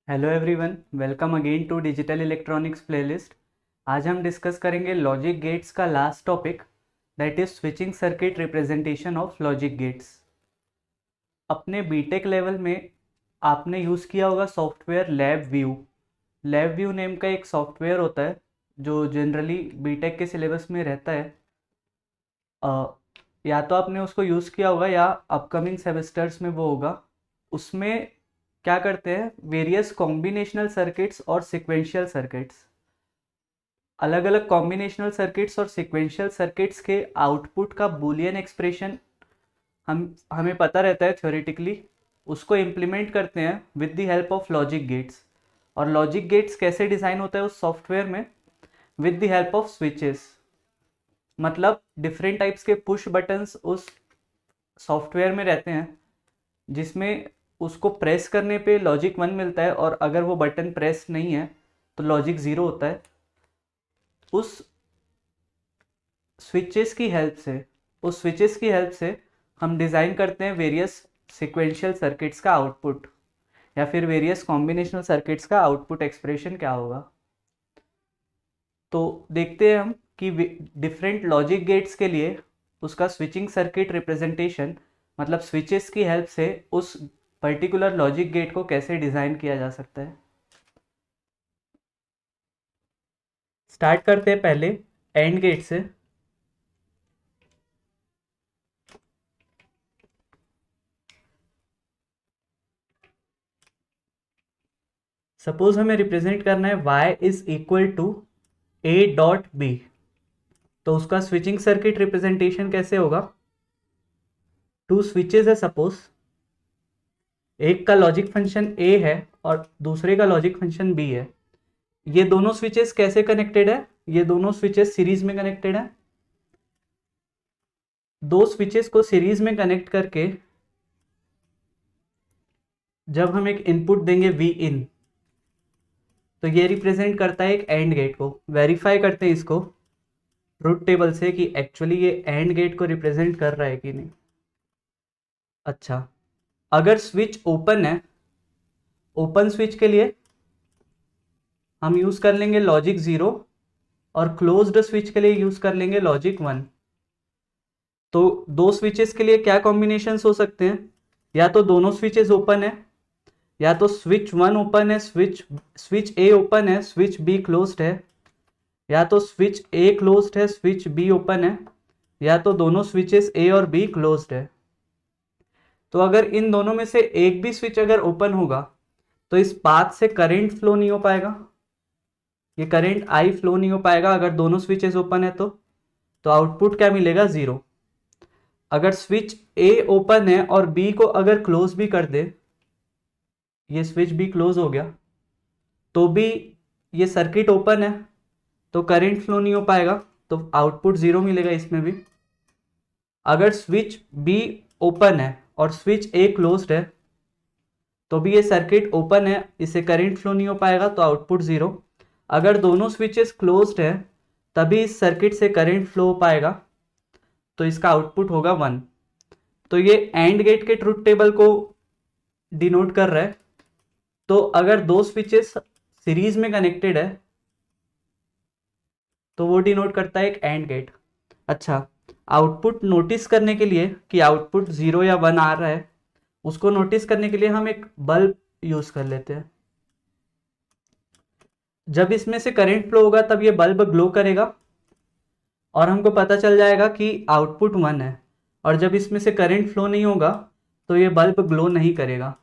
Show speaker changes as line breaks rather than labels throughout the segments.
Hello everyone, welcome again to digital electronics playlist. आज हम discuss करेंगे लॉजिक गेट्स का last topic, that is switching circuit representation of logic gates. अपने BTech level में आपने use किया होगा software lab view. Lab view name का एक सॉफ्टवेयर होता है जो जनरली बीटेक के सिलेबस में रहता है। या तो आपने उसको यूज़ किया होगा या अपकमिंग सेमेस्टर्स में वो होगा। उसमें क्या करते हैं, वेरियस कॉम्बिनेशनल सर्किट्स और सिक्वेंशियल सर्किट्स, अलग अलग कॉम्बिनेशनल सर्किट्स और सिक्वेंशियल सर्किट्स के आउटपुट का बूलियन एक्सप्रेशन हमें पता रहता है थ्योरेटिकली। उसको इम्प्लीमेंट करते हैं with the help of logic gets. और लॉजिक गेट्स कैसे डिज़ाइन होता है उस सॉफ्टवेयर में, with the help of switches. मतलब डिफरेंट टाइप्स के पुश बटन्स उस सॉफ्टवेयर में रहते हैं, जिसमें उसको प्रेस करने पे लॉजिक 1 मिलता है, और अगर वो बटन प्रेस नहीं है तो लॉजिक 0 होता है। उस स्विचेस की हेल्प से हम डिज़ाइन करते हैं वेरियस सिक्वेंशियल सर्किट्स का आउटपुट, या फिर वेरियस कॉम्बिनेशनल सर्किट्स का आउटपुट एक्सप्रेशन क्या होगा। तो देखते हैं हम कि डिफरेंट लॉजिक गेट्स के लिए उसका स्विचिंग सर्किट रिप्रेजेंटेशन, मतलब स्विचेस की हेल्प से उस पर्टिकुलर लॉजिक गेट को कैसे डिज़ाइन किया जा सकता है। स्टार्ट करते हैं पहले एंड गेट से। सपोज हमें रिप्रेजेंट करना है y is equal to a dot B, तो उसका स्विचिंग सर्किट रिप्रेजेंटेशन कैसे होगा। टू स्विचेस है सपोज, एक का लॉजिक फंक्शन a है और दूसरे का लॉजिक फंक्शन b है। ये दोनों स्विचेस कैसे कनेक्टेड है, ये दोनों स्विचेस सीरीज में कनेक्टेड है। दो स्विचेस को सीरीज में कनेक्ट करके जब हम एक इनपुट देंगे वी इन, तो ये रिप्रेजेंट करता है एक एंड गेट को। वेरीफाई करते हैं इसको ट्रुथ टेबल से कि एक्चुअली ये एंड गेट को रिप्रेजेंट कर रहा है कि नहीं। अच्छा, अगर स्विच ओपन है, ओपन स्विच के लिए हम यूज कर लेंगे लॉजिक 0, और क्लोज्ड स्विच के लिए यूज कर लेंगे लॉजिक 1। तो दो स्विचेस के लिए क्या कॉम्बिनेशन हो सकते हैं, या तो दोनों स्विचेस ओपन है, या तो स्विच 1 ओपन है, स्विच ए ओपन है, स्विच बी क्लोज्ड है, या तो स्विच ए क्लोज्ड है, स्विच बी ओपन है, या तो दोनों स्विचेस ए और बी क्लोज्ड है। तो अगर इन दोनों में से एक भी स्विच अगर ओपन होगा तो इस पाथ से करंट फ्लो नहीं हो पाएगा, ये करंट आई फ्लो नहीं हो पाएगा अगर दोनों स्विचेस ओपन है। तो आउटपुट क्या मिलेगा, 0। अगर स्विच ए ओपन है और बी को अगर क्लोज भी कर दे, ये स्विच भी क्लोज हो गया, तो भी ये सर्किट ओपन है, तो करंट फ्लो नहीं हो पाएगा, तो आउटपुट 0 मिलेगा इसमें भी। अगर स्विच बी ओपन है और स्विच ए क्लोज्ड है, तो भी ये सर्किट ओपन है, इससे करंट फ्लो नहीं हो पाएगा, तो आउटपुट 0। अगर दोनों स्विचेस क्लोज्ड है तभी इस सर्किट से करंट फ्लो हो पाएगा, तो इसका आउटपुट होगा 1। तो ये एंड गेट के ट्रुथ टेबल को डिनोट कर रहा है। तो अगर दो स्विचेस सीरीज में कनेक्टेड है तो वो डिनोट करता है एक एंड गेट। अच्छा, आउटपुट नोटिस करने के लिए कि आउटपुट 0 या 1 आ रहा है, उसको नोटिस करने के लिए हम एक बल्ब यूज कर लेते हैं। जब इसमें से करंट फ्लो होगा तब ये बल्ब ग्लो करेगा और हमको पता चल जाएगा कि आउटपुट 1 है। और जब इसमें से करंट फ्लो नहीं होगा तो ये बल्ब ग्लो नहीं करेगा।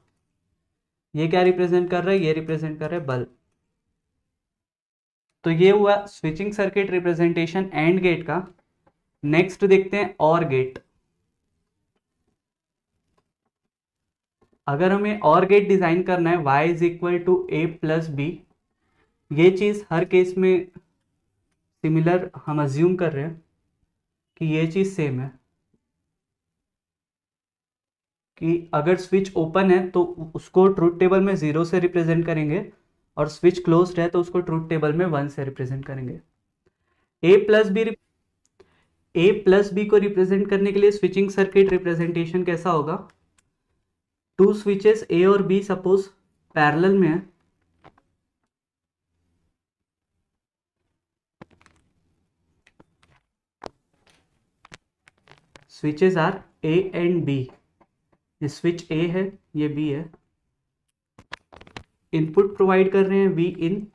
ये क्या रिप्रेजेंट कर रहा है, ये रिप्रेजेंट कर रहा है बल्ब। तो ये हुआ switching circuit representation and gate का। नेक्स्ट देखते हैं और गेट। अगर हमें और गेट डिजाइन करना है y is equal to A plus B, ये चीज हर केस में सिमिलर हम अज्यूम कर रहे हैं कि ये चीज सेम है, कि अगर स्विच ओपन है तो उसको ट्रूथ टेबल में 0 से रिप्रेजेंट करेंगे, और स्विच क्लोज्ड है तो उसको ट्रूथ टेबल में 1 से रिप्रेजेंट करेंगे। ए प्लस बी को रिप्रेजेंट करने के लिए स्विचिंग सर्किट रिप्रेजेंटेशन कैसा होगा। टू स्विचेस ए और बी सपोज पैरेलल में है, switches are A and B, ये स्विच ए है, ये बी है। इनपुट प्रोवाइड कर रहे हैं वी इन,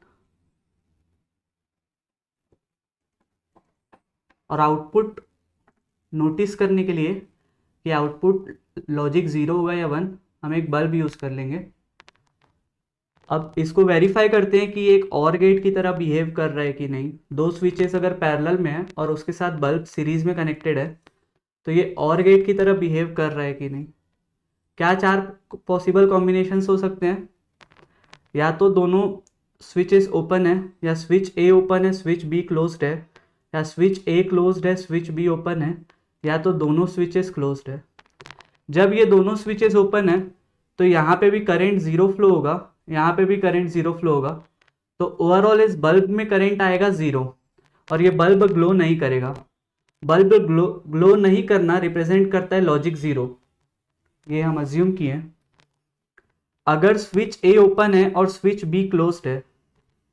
और आउटपुट नोटिस करने के लिए कि आउटपुट लॉजिक 0 होगा या 1, हम एक बल्ब यूज कर लेंगे। अब इसको वेरीफाई करते हैं कि एक और गेट की तरह बिहेव कर रहा है कि नहीं। दो स्विचेस अगर पैरेलल में है और उसके साथ बल्ब सीरीज में कनेक्टेड है तो ये और गेट की तरह बिहेव कर रहा है कि नहीं। क्या चार पॉसिबल कॉम्बिनेशंस हो सकते हैं? या तो दोनों स्विचेस ओपन है, या स्विच ए ओपन है स्विच बी क्लोज्ड है, या स्विच ए क्लोज्ड है स्विच बी ओपन है, या तो दोनों स्विचेस क्लोज्ड है। जब ये दोनों स्विचेस ओपन है तो यहाँ पे भी करंट जीरो फ्लो होगा, यहाँ पे भी करंट जीरो फ्लो होगा, तो ओवरऑल इस बल्ब में करंट आएगा जीरो और ये बल्ब ग्लो नहीं करेगा। बल्ब ग्लो नहीं करना रिप्रेजेंट करता है लॉजिक जीरो, ये हम अज्यूम किए। अगर स्विच ए ओपन है और स्विच बी क्लोज्ड है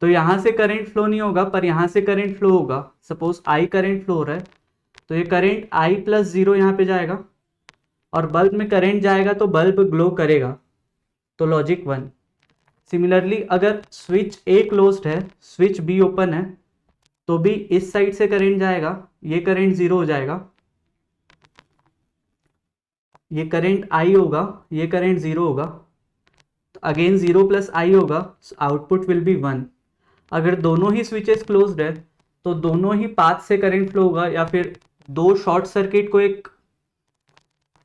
तो यहाँ से करंट फ्लो नहीं होगा पर यहाँ से करंट फ्लो होगा। सपोज आई करंट फ्लो हो रहा है तो ये करंट आई प्लस जीरो यहाँ पे जाएगा और बल्ब में करंट जाएगा तो बल्ब ग्लो करेगा, तो लॉजिक 1। सिमिलरली अगर स्विच ए क्लोज्ड है स्विच बी ओपन है तो भी इस साइड से करंट जाएगा, ये करंट जीरो हो जाएगा, ये करंट आई होगा, ये करंट जीरो होगा, तो अगेन जीरो प्लस आई होगा, आउटपुट विल बी 1। अगर दोनों ही स्विचेस क्लोज्ड है तो दोनों ही पाथ से करंट फ्लो होगा, या फिर दो शॉर्ट सर्किट को एक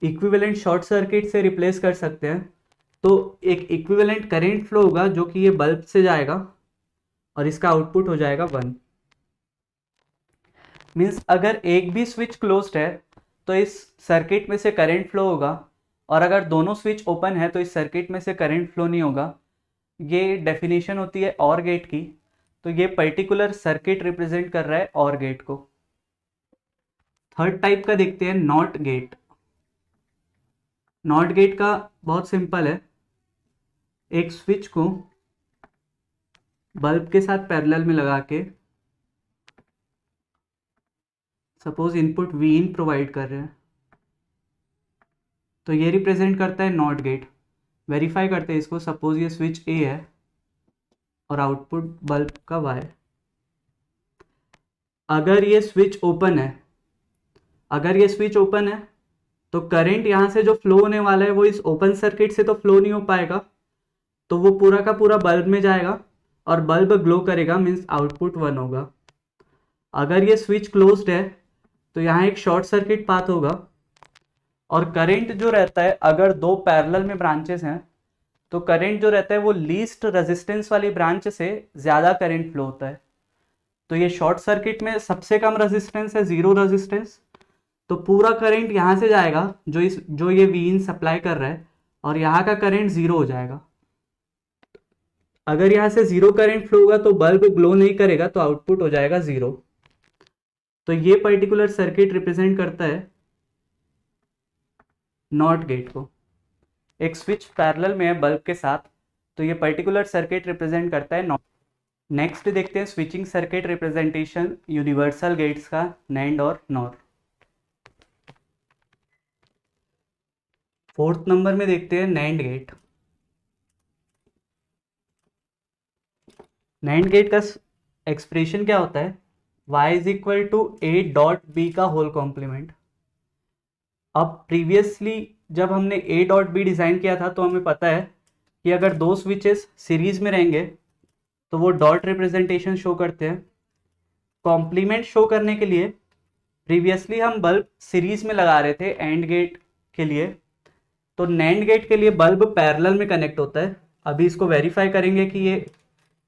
इक्विवेलेंट शॉर्ट सर्किट से रिप्लेस कर सकते हैं, तो एक इक्विवेलेंट करंट फ्लो होगा जो कि ये बल्ब से जाएगा और इसका आउटपुट हो जाएगा 1। मीन्स अगर एक भी स्विच क्लोज्ड है तो इस सर्किट में से करंट फ्लो होगा, और अगर दोनों स्विच ओपन है तो इस सर्किट में से करंट फ्लो नहीं होगा। ये डेफिनेशन होती है और गेट की, तो ये पर्टिकुलर सर्किट रिप्रेजेंट कर रहा है और गेट को। थर्ड टाइप का देखते हैं नॉट गेट। नॉट गेट का बहुत सिंपल है, एक स्विच को बल्ब के साथ पैरेलल में लगा के suppose input V in provide कर रहे हैं तो ये रिप्रेजेंट करता है नॉट गेट। वेरीफाई करते हैं इसको, सपोज ये स्विच ए है और आउटपुट बल्ब का वाई। अगर ये स्विच ओपन है, अगर ये स्विच ओपन है तो करंट यहाँ से जो फ्लो होने वाला है वो इस ओपन सर्किट से तो फ्लो नहीं हो पाएगा, तो वो पूरा का पूरा बल्ब में जाएगा और बल्ब ग्लो करेगा, मीन्स आउटपुट 1 होगा। अगर ये स्विच क्लोज्ड है तो यहाँ एक शॉर्ट सर्किट पाथ होगा और करंट जो रहता है, अगर दो पैरेलल में ब्रांचेस हैं तो करंट जो रहता है वो लीस्ट रेजिस्टेंस वाली ब्रांच से ज़्यादा करंट फ्लो होता है। तो ये शॉर्ट सर्किट में सबसे कम रेजिस्टेंस है, जीरो रेजिस्टेंस, तो पूरा करंट यहाँ से जाएगा जो ये वी इन सप्लाई कर रहा है, और यहाँ का करंट जीरो हो जाएगा। अगर यहाँ से जीरो करंट फ्लो होगा तो बल्ब ग्लो नहीं करेगा, तो आउटपुट हो जाएगा जीरो। तो ये पर्टिकुलर सर्किट रिप्रेजेंट करता है नॉट गेट को। एक स्विच पैरेलल में है बल्ब के साथ, तो ये पर्टिकुलर सर्किट रिप्रेजेंट करता है नॉट। नेक्स्ट देखते हैं switching circuit representation universal gates का, नैंड और नॉर। फोर्थ नंबर में देखते हैं नैंड गेट। नैंड गेट का एक्सप्रेशन क्या होता है? y is equal to A dot B का होल कॉम्प्लीमेंट। अब प्रीवियसली जब हमने ए डॉट बी डिज़ाइन किया था तो हमें पता है कि अगर दो स्विचेस सीरीज में रहेंगे तो वो डॉट रिप्रेजेंटेशन शो करते हैं। कॉम्प्लीमेंट शो करने के लिए प्रीवियसली हम बल्ब सीरीज में लगा रहे थे एंड गेट के लिए, तो नैंड गेट के लिए बल्ब पैरेलल में कनेक्ट होता है। अभी इसको वेरीफाई करेंगे कि ये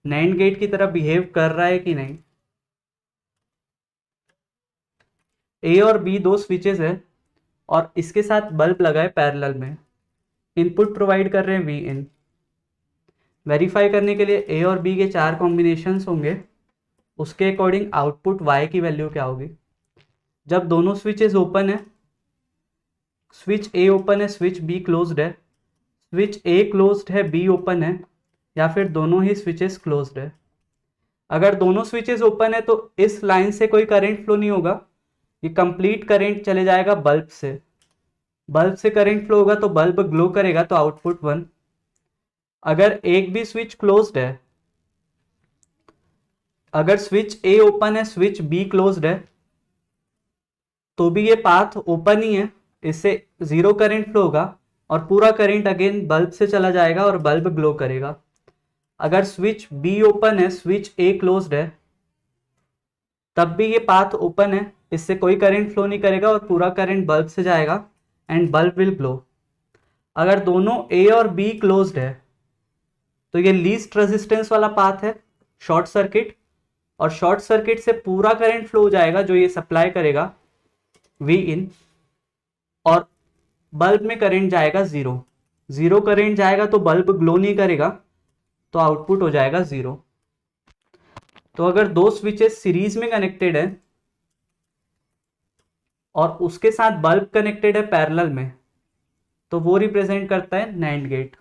नैंड गेट की तरह बिहेव कर रहा है कि नहीं। ए और बी दो स्विचेस है और इसके साथ बल्ब लगा है पैरेलल में, इनपुट प्रोवाइड कर रहे हैं वी इन। वेरीफाई करने के लिए ए और बी के 4 कॉम्बिनेशंस होंगे, उसके अकॉर्डिंग आउटपुट वाई की वैल्यू क्या होगी। जब दोनों स्विचेस ओपन है, स्विच ए ओपन है स्विच बी क्लोज्ड है, स्विच ए क्लोज्ड है बी ओपन है, या फिर दोनों ही स्विचेस क्लोज्ड है। अगर दोनों स्विचेस ओपन है तो इस लाइन से कोई करंट फ्लो नहीं होगा, ये कंप्लीट करंट चले जाएगा बल्ब से, बल्ब से करंट फ्लो होगा तो बल्ब ग्लो करेगा तो आउटपुट 1। अगर एक भी स्विच क्लोज्ड है, अगर स्विच ए ओपन है स्विच बी क्लोज्ड है तो भी ये पाथ ओपन ही है, इससे जीरो करंट फ्लो होगा और पूरा करंट अगेन बल्ब से चला जाएगा और बल्ब ग्लो करेगा। अगर स्विच बी ओपन है स्विच ए क्लोज्ड है तब भी ये पाथ ओपन है, इससे कोई करंट फ्लो नहीं करेगा और पूरा करंट बल्ब से जाएगा एंड बल्ब विल ग्लो। अगर दोनों ए और बी क्लोज्ड है तो ये लीस्ट रेजिस्टेंस वाला पाथ है, शॉर्ट सर्किट, और शॉर्ट सर्किट से पूरा करंट फ्लो हो जाएगा जो ये सप्लाई करेगा वी इन, और बल्ब में करंट जाएगा जीरो। जीरो करंट जाएगा तो बल्ब ग्लो नहीं करेगा तो आउटपुट हो जाएगा जीरो। तो अगर दो स्विचेस सीरीज में कनेक्टेड है और उसके साथ बल्ब कनेक्टेड है पैरेलल में तो वो रिप्रेजेंट करता है नैंड गेट।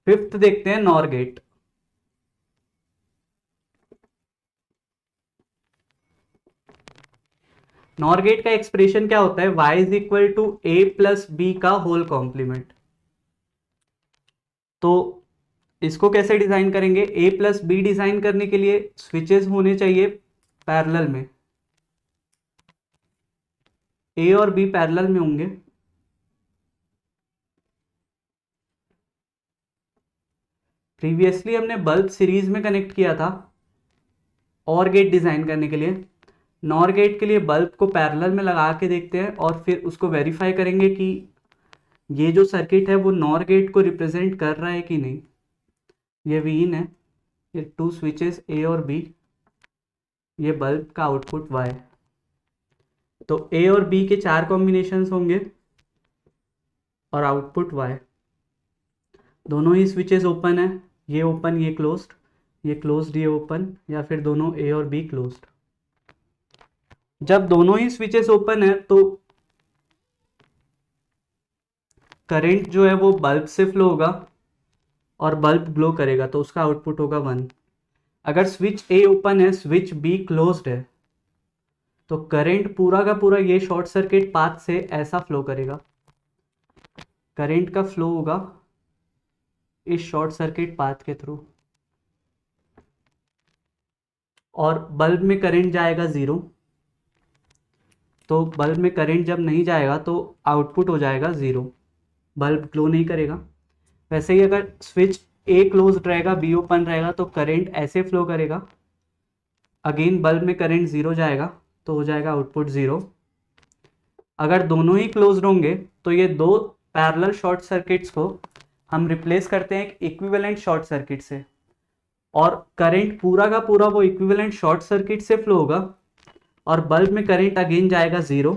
फिफ्थ देखते हैं नॉर गेट। नॉर गेट का एक्सप्रेशन क्या होता है, y is equal to A plus B का होल कॉम्प्लीमेंट। तो इसको कैसे डिजाइन करेंगे, a प्लस बी डिजाइन करने के लिए स्विचेस होने चाहिए पैरेलल में, a और b पैरेलल में होंगे। प्रीवियसली हमने बल्ब सीरीज में कनेक्ट किया था और गेट डिजाइन करने के लिए। नॉर गेट के लिए बल्ब को पैरेलल में लगा के देखते हैं और फिर उसको वेरीफाई करेंगे कि ये जो सर्किट है वो नॉर गेट को रिप्रेजेंट कर रहा है कि नहीं। ये वी इन है, ये टू स्विचेस ए और बी, ये बल्ब का आउटपुट वाई। तो ए और बी के 4 कॉम्बिनेशंस होंगे और आउटपुट वाई। दोनों ही स्विचेस ओपन है, ये ओपन ये क्लोज्ड, ये क्लोज्ड ये ओपन, या फिर दोनों ए और बी क्लोज्ड। जब दोनों ही स्विचेस ओपन है तो करंट जो है वो बल्ब से फ्लो होगा और बल्ब ग्लो करेगा तो उसका आउटपुट होगा 1। अगर स्विच ए ओपन है स्विच बी क्लोज्ड है तो करंट पूरा का पूरा ये शॉर्ट सर्किट पाथ से ऐसा फ्लो करेगा, करंट का फ्लो होगा इस शॉर्ट सर्किट पाथ के थ्रू और बल्ब में करंट जाएगा जीरो। तो बल्ब में करंट जब नहीं जाएगा तो आउटपुट हो जाएगा ज़ीरो, बल्ब ग्लो नहीं करेगा। वैसे ही अगर स्विच ए क्लोज रहेगा बी ओपन रहेगा तो करंट ऐसे फ्लो करेगा, अगेन बल्ब में करंट ज़ीरो जाएगा तो हो जाएगा आउटपुट ज़ीरो। अगर दोनों ही क्लोज होंगे तो ये दो पैरेलल शॉर्ट सर्किट्स को हम रिप्लेस करते हैं एक इक्विवेलेंट शॉर्ट सर्किट से और करंट पूरा का पूरा वो इक्विवेलेंट शॉर्ट सर्किट से फ्लो होगा और बल्ब में करंट अगेन जाएगा ज़ीरो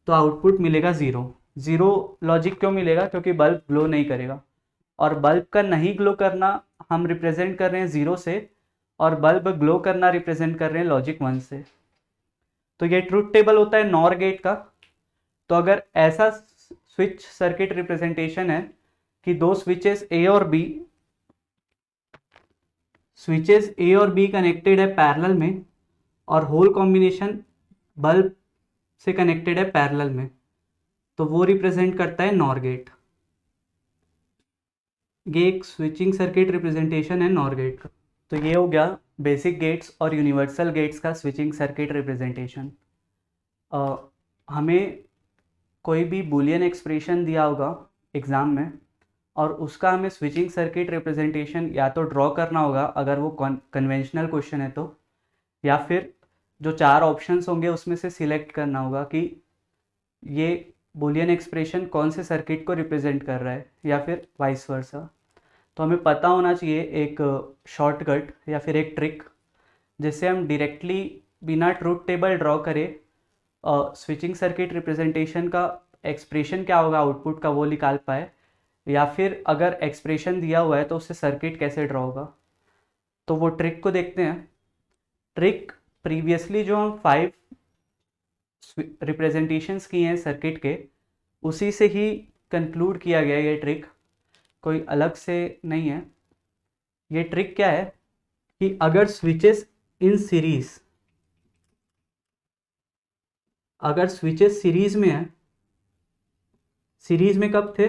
तो आउटपुट मिलेगा ज़ीरो। ज़ीरो लॉजिक क्यों मिलेगा, क्योंकि बल्ब ग्लो नहीं करेगा और बल्ब का नहीं ग्लो करना हम रिप्रेजेंट कर रहे हैं ज़ीरो से और बल्ब ग्लो करना रिप्रेजेंट कर रहे हैं लॉजिक 1 से। तो ये ट्रुथ टेबल होता है नॉर गेट का। तो अगर ऐसा स्विच सर्किट रिप्रेजेंटेशन है कि दो स्विचेस ए और बी कनेक्टेड है पैरेलल में और होल कॉम्बिनेशन बल्ब से कनेक्टेड है पैरेलल में, तो वो रिप्रेजेंट करता है नॉर गेट। ये एक स्विचिंग सर्किट रिप्रेजेंटेशन है नॉर गेट का। तो ये हो गया बेसिक गेट्स और यूनिवर्सल गेट्स का स्विचिंग सर्किट रिप्रेजेंटेशन। हमें कोई भी बूलियन एक्सप्रेशन दिया होगा एग्ज़ाम में और उसका हमें स्विचिंग सर्किट रिप्रेजेंटेशन या तो ड्रॉ करना होगा अगर वो कन्वेंशनल क्वेश्चन है तो, या फिर जो 4 ऑप्शंस होंगे उसमें से सिलेक्ट करना होगा कि ये बूलियन एक्सप्रेशन कौन से सर्किट को रिप्रेजेंट कर रहा है या फिर वाइस वर्सा। तो हमें पता होना चाहिए एक शॉर्टकट या फिर एक ट्रिक जिससे हम डायरेक्टली बिना ट्रूथ टेबल ड्रॉ करे स्विचिंग सर्किट रिप्रेजेंटेशन का एक्सप्रेशन क्या होगा आउटपुट का वो निकाल पाए, या फिर अगर एक्सप्रेशन दिया हुआ है तो उससे सर्किट कैसे ड्रॉ होगा। तो वो ट्रिक को देखते हैं। ट्रिक प्रीवियसली जो हम 5 रिप्रेजेंटेशंस किए हैं सर्किट के उसी से ही कंक्लूड किया गया ये ट्रिक, कोई अलग से नहीं है। ये ट्रिक क्या है कि अगर स्विचेस इन सीरीज अगर स्विचेस सीरीज में है, सीरीज में कब थे,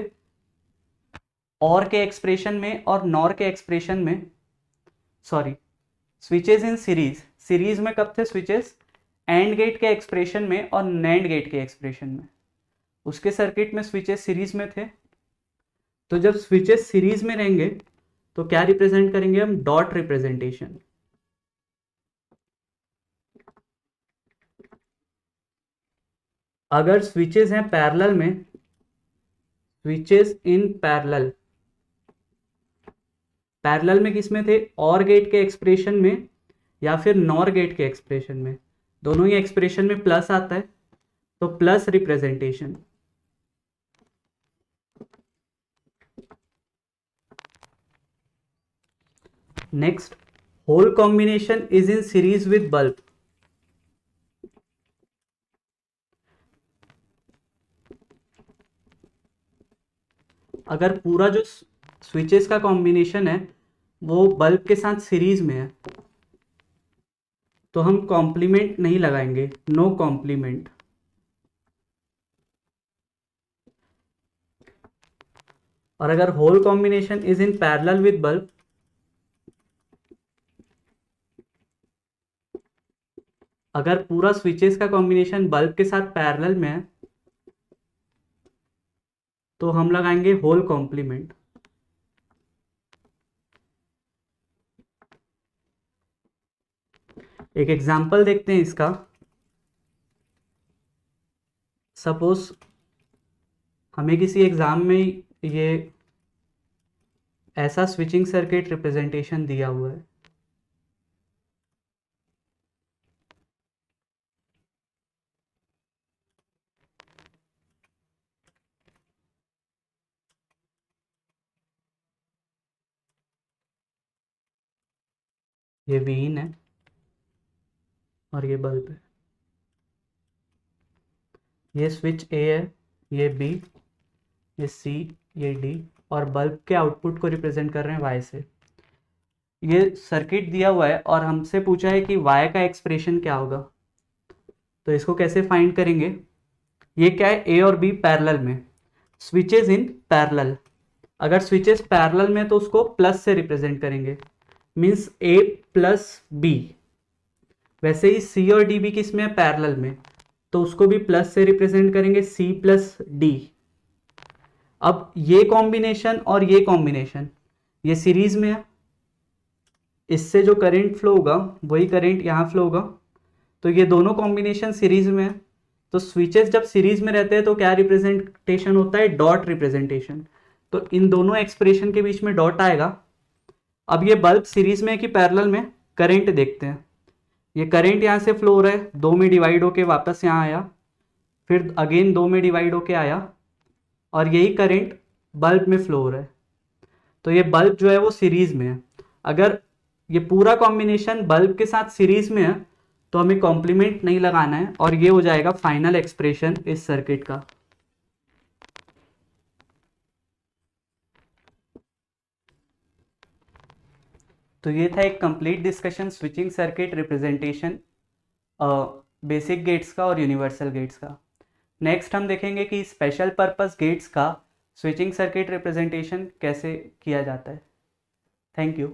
और के एक्सप्रेशन में और नॉर के एक्सप्रेशन में, sorry, switches in series, series में कब थे स्विचेस, एंड गेट के एक्सप्रेशन में और नैंड गेट के एक्सप्रेशन में, उसके सर्किट में स्विचेस सीरीज में थे। तो जब स्विचेस सीरीज में रहेंगे तो क्या रिप्रेजेंट करेंगे हम, डॉट रिप्रेजेंटेशन। अगर स्विचेस हैं पैरेलल में, स्विचेस इन पैरेलल, पैरेलल में किसमें थे, और गेट के एक्सप्रेशन में या फिर नॉर गेट के एक्सप्रेशन में, दोनों ही एक्सप्रेशन में प्लस आता है, तो plus representation. Next, whole combination is in series with bulb. अगर पूरा जो स्विचेस का कॉम्बिनेशन है वो बल्ब के साथ सीरीज में है तो हम कॉम्प्लीमेंट नहीं लगाएंगे, नो कॉम्प्लीमेंट। और अगर whole combination is in parallel with bulb, अगर पूरा स्विचेस का कॉम्बिनेशन बल्ब के साथ पैरेलल में है तो हम लगाएंगे होल कॉम्प्लीमेंट। एक एग्जांपल देखते हैं इसका। सपोज हमें किसी एग्जाम में ये ऐसा स्विचिंग सर्किट रिप्रेजेंटेशन दिया हुआ है, ये वीन है और ये बल्ब है, ये स्विच ए है, ये बी, ये सी, ये डी, और बल्ब के आउटपुट को रिप्रेजेंट कर रहे हैं वाई से। ये सर्किट दिया हुआ है और हमसे पूछा है कि वाई का एक्सप्रेशन क्या होगा, तो इसको कैसे फाइंड करेंगे। ये क्या है, ए और बी पैरेलल में, स्विचेस इन पैरेलल। अगर स्विचेस पैरेलल में तो उसको प्लस से रिप्रेजेंट करेंगे, मीन्स ए प्लस बी। वैसे ही सी और डी भी किस में है, पैरेलल में, तो उसको भी प्लस से रिप्रेजेंट करेंगे, सी प्लस डी। अब ये कॉम्बिनेशन और ये कॉम्बिनेशन ये सीरीज में है, इससे जो करंट फ्लो होगा वही करंट यहाँ फ्लो होगा, तो ये दोनों कॉम्बिनेशन सीरीज में है। तो स्विचेस जब सीरीज में रहते हैं तो क्या रिप्रेजेंटेशन होता है, डॉट रिप्रेजेंटेशन। तो इन दोनों एक्सप्रेशन के बीच में डॉट आएगा। अब ये बल्ब सीरीज में है कि पैरेलल में, करंट देखते हैं। ये करंट यहाँ से फ्लो हो रहा है, दो में डिवाइड होके वापस यहाँ आया, फिर अगेन दो में डिवाइड होके आया, और यही करंट बल्ब में फ्लो हो रहा है। तो ये बल्ब जो है वो सीरीज में है। अगर ये पूरा कॉम्बिनेशन बल्ब के साथ सीरीज में है तो हमें कॉम्प्लीमेंट नहीं लगाना है, और ये हो जाएगा फाइनल एक्सप्रेशन इस सर्किट का। तो ये था एक complete discussion switching circuit representation, basic gates का और यूनिवर्सल गेट्स का। नेक्स्ट हम देखेंगे कि स्पेशल पर्पस गेट्स का स्विचिंग सर्किट रिप्रेजेंटेशन कैसे किया जाता है। Thank you.